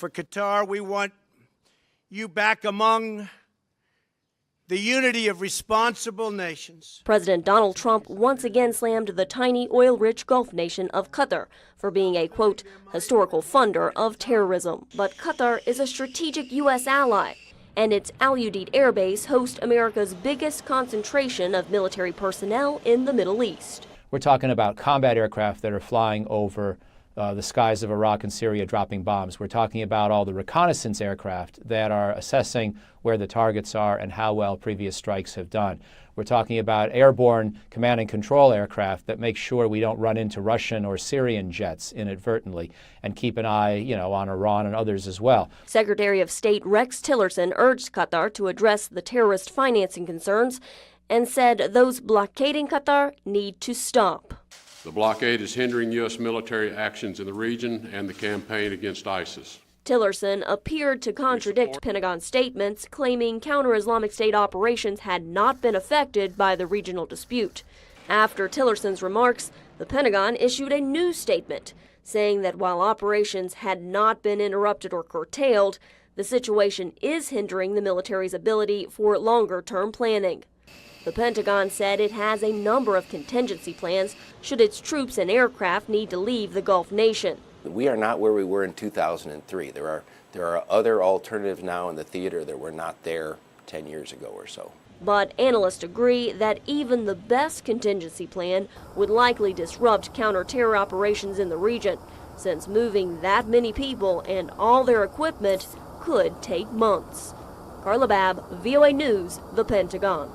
for Qatar. We want you back among the unity of responsible nations. President Donald Trump once again slammed the tiny oil-rich Gulf nation of Qatar for being a, quote, historical funder of terrorism. But Qatar is a strategic U.S. ally, and its Al Udeid Air Base hosts America's biggest concentration of military personnel in the Middle East. We're talking about combat aircraft that are flying over the skies of Iraq and Syria dropping bombs. We're talking about all the reconnaissance aircraft that are assessing where the targets are and how well previous strikes have done. We're talking about airborne command and control aircraft that make sure we don't run into Russian or Syrian jets inadvertently and keep an eye, on Iran and others as well. Secretary of State Rex Tillerson urged Qatar to address the terrorist financing concerns and said those blockading Qatar need to stop. The blockade is hindering U.S. military actions in the region and the campaign against ISIS. Tillerson appeared to contradict Pentagon statements claiming counter-Islamic State operations had not been affected by the regional dispute. After Tillerson's remarks, the Pentagon issued a new statement saying that while operations had not been interrupted or curtailed, the situation is hindering the military's ability for longer-term planning. The Pentagon said it has a number of contingency plans should its troops and aircraft need to leave the Gulf nation. We are not where we were in 2003. There are other alternatives now in the theater that were not there 10 years ago or so. But analysts agree that even the best contingency plan would likely disrupt counter-terror operations in the region, since moving that many people and all their equipment could take months. Carla Babb, VOA News, The Pentagon.